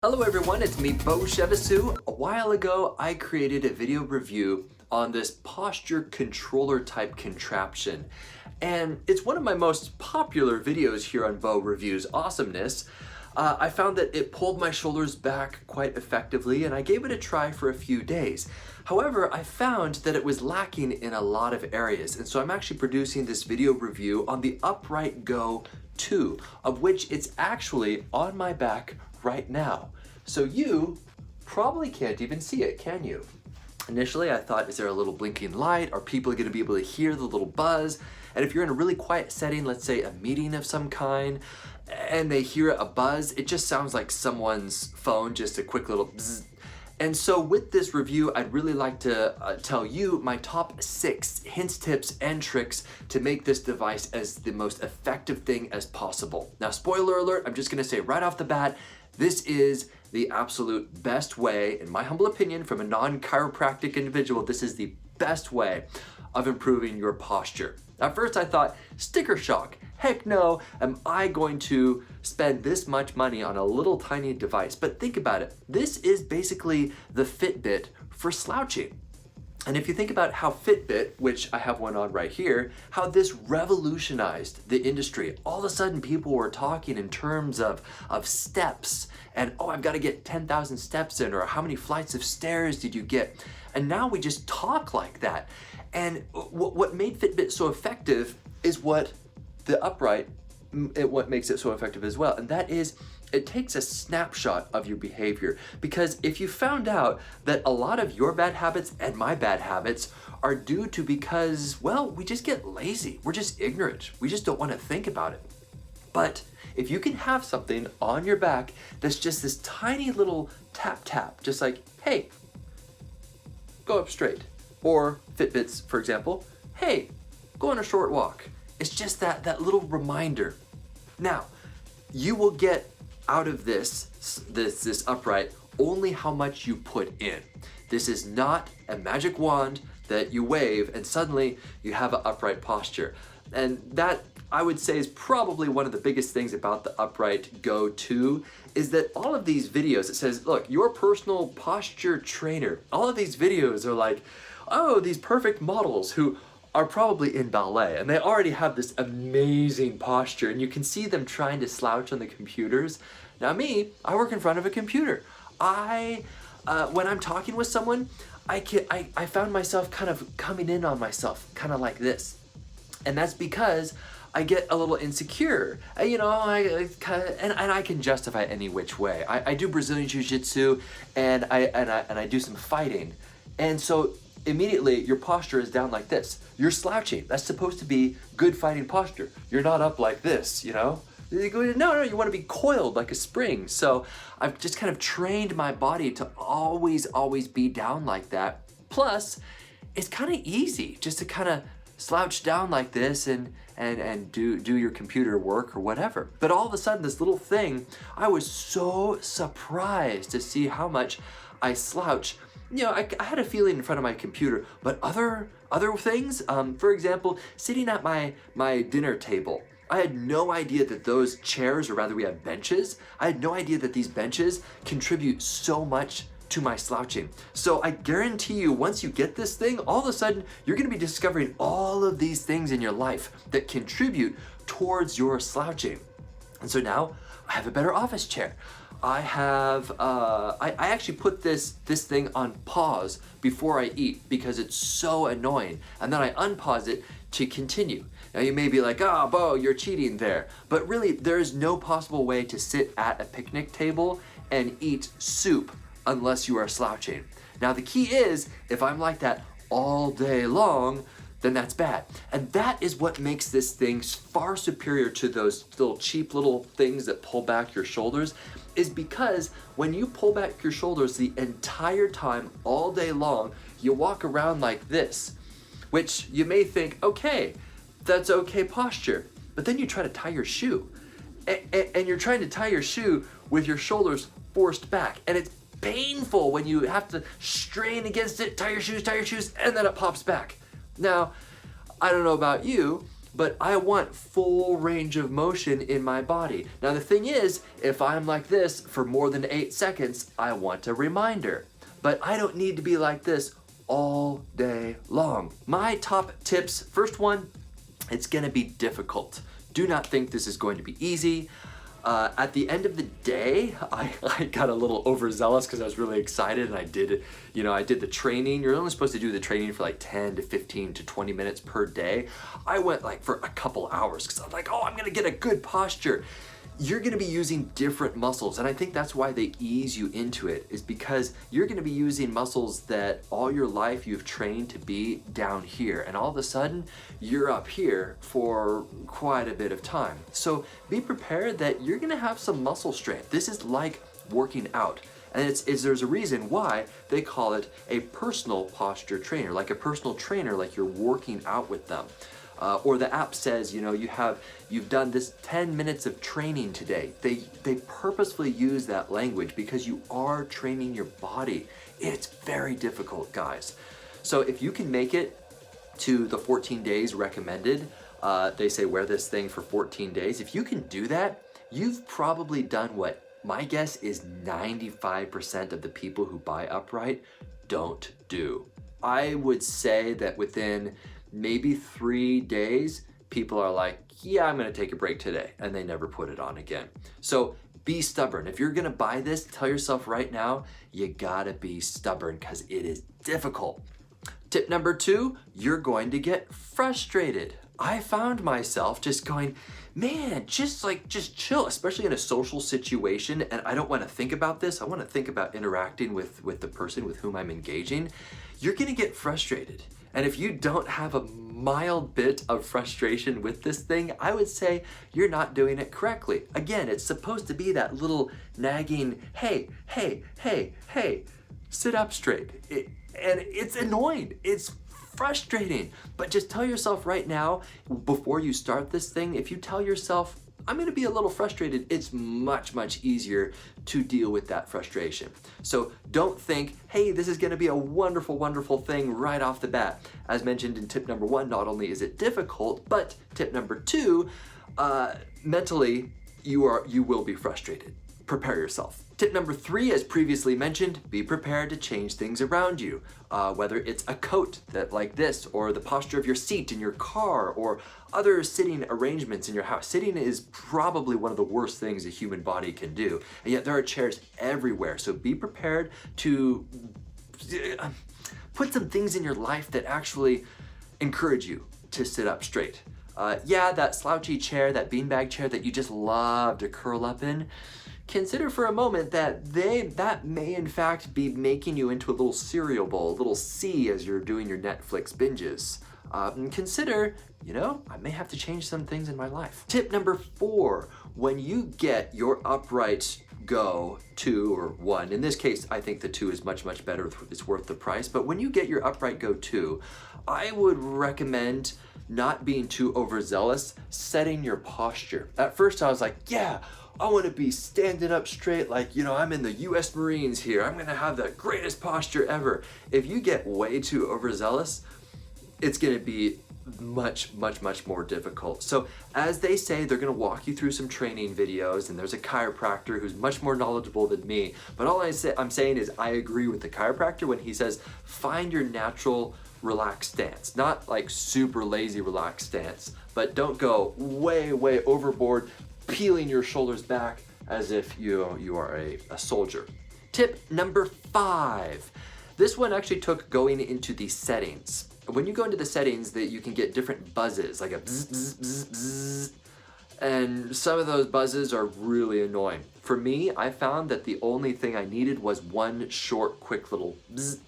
Hello everyone, it's me, Beau. A while ago, I created a video review on this posture controller type contraption. And it's one of my most popular videos here on Beau Reviews Awesomeness. I found that it pulled my shoulders back quite effectively and I gave it a try for a few days. However, I found that it was lacking in a lot of areas. And so I'm actually producing this video review on the Upright Go 2, of which it's actually on my back right now. So you probably can't even see it, can you? Initially, I thought, is there a little blinking light? Are people gonna be able to hear the little buzz? And if you're in a really quiet setting, let's say a meeting of some kind, and they hear a buzz, it just sounds like someone's phone, just a quick little bzz. And so with this review, I'd really like to tell you my top 6 hints, tips, and tricks to make this device as the most effective thing as possible. Now, spoiler alert, I'm just gonna say right off the bat, this is the absolute best way, in my humble opinion, from a non-chiropractic individual, this is the best way of improving your posture. At first I thought, sticker shock. Heck no, am I going to spend this much money on a little tiny device? But think about it. This is basically the Fitbit for slouching. And if you think about how Fitbit, which I have one on right here, how this revolutionized the industry. All of a sudden people were talking in terms of steps and, oh, I've got to get 10,000 steps in, or how many flights of stairs did you get? And now we just talk like that. And what made Fitbit so effective is what makes it so effective as well. And that is, it takes a snapshot of your behavior. Because if you found out that a lot of your bad habits and my bad habits are due to because, well, we just get lazy. We're just ignorant. We just don't want to think about it. But if you can have something on your back that's just this tiny little tap, just like, hey, go up straight. Or Fitbits, for example, hey, go on a short walk. It's just that little reminder. Now, you will get out of this upright only how much you put in. This is not a magic wand that you wave and suddenly you have an upright posture. And that, I would say, is probably one of the biggest things about the Upright Go 2 is that all of these videos, it says, look, your personal posture trainer. All of these videos are like, oh, these perfect models who are probably in ballet and they already have this amazing posture and you can see them trying to slouch on the computers. Now me, I work in front of a computer. When I'm talking with someone, I found myself kind of coming in on myself, kind of like this. And that's because I get a little insecure. You know, and I can justify any which way. I do Brazilian Jiu-Jitsu and I do some fighting. And so immediately your posture is down like this. You're slouching. That's supposed to be good fighting posture. You're not up like this, you know? No, you want to be coiled like a spring. So I've just kind of trained my body to always be down like that. Plus, it's kind of easy just to kind of slouch down like this and do your computer work or whatever. But all of a sudden, this little thing, I was so surprised to see how much I slouch. You know, I had a feeling in front of my computer, but other things, for example, sitting at my dinner table, I had no idea that those chairs, or rather we have benches, I had no idea that these benches contribute so much to my slouching. So I guarantee you, once you get this thing, all of a sudden, you're gonna be discovering all of these things in your life that contribute towards your slouching. And so now, I have a better office chair. I have, I actually put this thing on pause before I eat because it's so annoying. And then I unpause it to continue. Now you may be like, oh, Beau, you're cheating there. But really, there is no possible way to sit at a picnic table and eat soup unless you are slouching. Now the key is, if I'm like that all day long, then that's bad. And that is what makes this thing far superior to those little cheap little things that pull back your shoulders, is because when you pull back your shoulders the entire time, all day long, you walk around like this, which you may think, okay, that's okay posture. But then you try to tie your shoe. And you're trying to tie your shoe with your shoulders forced back. And it's painful when you have to strain against it, tie your shoes, and then it pops back. Now, I don't know about you, but I want full range of motion in my body. Now the thing is, if I'm like this for more than 8 seconds, I want a reminder. But I don't need to be like this all day long. My top tips, first one, it's gonna be difficult. Do not think this is going to be easy. At the end of the day, I got a little overzealous because I was really excited, and I did the training. You're only supposed to do the training for like 10 to 15 to 20 minutes per day. I went like for a couple hours because I was like, oh, I'm gonna get a good posture. You're gonna be using different muscles, and I think that's why they ease you into it, is because you're gonna be using muscles that all your life you've trained to be down here, and all of a sudden, you're up here for quite a bit of time. So be prepared that you're gonna have some muscle strength. This is like working out. And there's a reason why they call it a personal posture trainer, like a personal trainer, like you're working out with them. Or the app says, you've done this 10 minutes of training today. They purposefully use that language because you are training your body. It's very difficult, guys. So if you can make it to the 14 days recommended, they say wear this thing for 14 days. If you can do that, you've probably done what my guess is 95% of the people who buy Upright don't do. I would say that within maybe 3 days, people are like, yeah, I'm gonna take a break today, and they never put it on again. So be stubborn. If you're gonna buy this, tell yourself right now, you gotta be stubborn because it is difficult. Tip number 2, you're going to get frustrated. I found myself just going, man, just chill, especially in a social situation, and I don't wanna think about this. I wanna think about interacting with the person with whom I'm engaging. You're gonna get frustrated. And if you don't have a mild bit of frustration with this thing, I would say you're not doing it correctly. Again, it's supposed to be that little nagging, hey, sit up straight. And it's annoying. It's frustrating. But just tell yourself right now, before you start this thing, if you tell yourself, I'm gonna be a little frustrated, it's much, much easier to deal with that frustration. So don't think, hey, this is gonna be a wonderful, wonderful thing right off the bat. As mentioned in tip number 1, not only is it difficult, but tip number 2, mentally, you will be frustrated. Prepare yourself. Tip number 3, as previously mentioned, be prepared to change things around you. Whether it's a coat like this, or the posture of your seat in your car, or other sitting arrangements in your house. Sitting is probably one of the worst things a human body can do, and yet there are chairs everywhere. So be prepared to put some things in your life that actually encourage you to sit up straight. That slouchy chair, that beanbag chair that you just love to curl up in, consider for a moment that may in fact be making you into a little cereal bowl, a little C as you're doing your Netflix binges. And consider, I may have to change some things in my life. Tip number 4, when you get your Upright Go 2 or 1, in this case, I think the 2 is much, much better, it's worth the price, but when you get your Upright Go 2, I would recommend not being too overzealous, setting your posture. At first I was like, yeah, I want to be standing up straight like, I'm in the US Marines here. I'm going to have the greatest posture ever. If you get way too overzealous, it's going to be much, much, much more difficult. So as they say, they're going to walk you through some training videos, and there's a chiropractor who's much more knowledgeable than me. But all I'm saying is I agree with the chiropractor when he says, find your natural relaxed stance, not like super lazy relaxed stance, but don't go way, way overboard, peeling your shoulders back as if you are a soldier. Tip number 5. This one actually took going into the settings. When you go into the settings, that you can get different buzzes, like a bzz, bzz, bzz, bzz. And some of those buzzes are really annoying. For me, I found that the only thing I needed was one short, quick little bzz.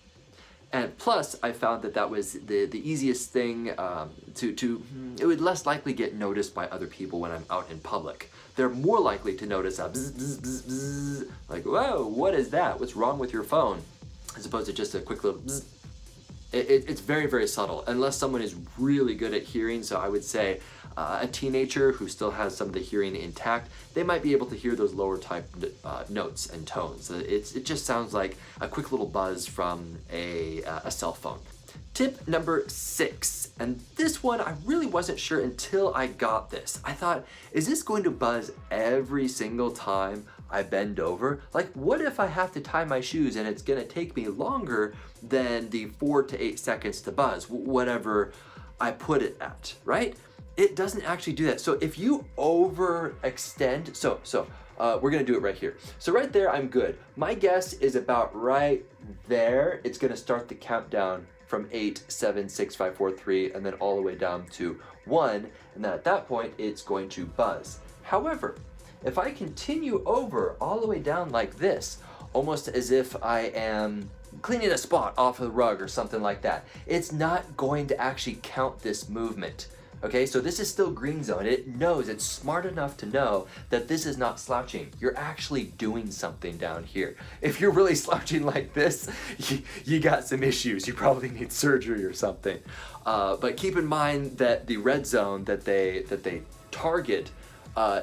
And plus, I found that was the easiest thing it would less likely get noticed by other people when I'm out in public. They're more likely to notice a bzz, bzz, bzz, bzz, like, whoa, what is that? What's wrong with your phone? As opposed to just a quick little bzz. It's very, very subtle, unless someone is really good at hearing. So I would say a teenager who still has some of the hearing intact, they might be able to hear those lower type notes and tones. It just sounds like a quick little buzz from a cell phone. Tip number 6, and this one I really wasn't sure until I got this. I thought, is this going to buzz every single time I bend over? Like, what if I have to tie my shoes and it's gonna take me longer than the 4 to 8 seconds to buzz, whatever I put it at, right? It doesn't actually do that. So if you overextend, we're gonna do it right here. So right there, I'm good. My guess is about right there. It's gonna start the countdown from 8, 7, 6, 5, 4, 3, and then all the way down to 1. And then at that point, it's going to buzz. However, if I continue over all the way down like this, almost as if I am cleaning a spot off of the rug or something like that, it's not going to actually count this movement. Okay, so this is still green zone. It knows, it's smart enough to know that this is not slouching. You're actually doing something down here. If you're really slouching like this, you got some issues. You probably need surgery or something. But keep in mind that the red zone that they target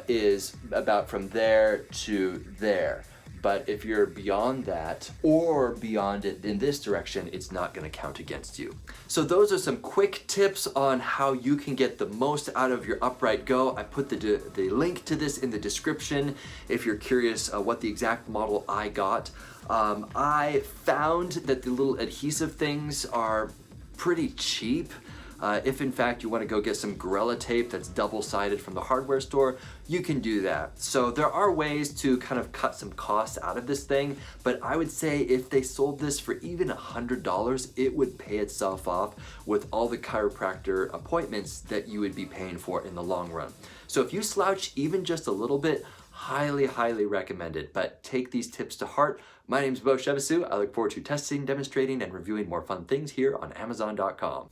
is about from there to there. But if you're beyond that or beyond it in this direction, it's not gonna count against you. So those are some quick tips on how you can get the most out of your upright Go. I put the link to this in the description if you're curious what the exact model I got. I found that the little adhesive things are pretty cheap. If in fact you want to go get some Gorilla tape that's double-sided from the hardware store, you can do that. So there are ways to kind of cut some costs out of this thing, but I would say if they sold this for even $100, it would pay itself off with all the chiropractor appointments that you would be paying for in the long run. So if you slouch even just a little bit, highly, highly recommend it, but take these tips to heart. My name is Beau. I look forward to testing, demonstrating, and reviewing more fun things here on Amazon.com.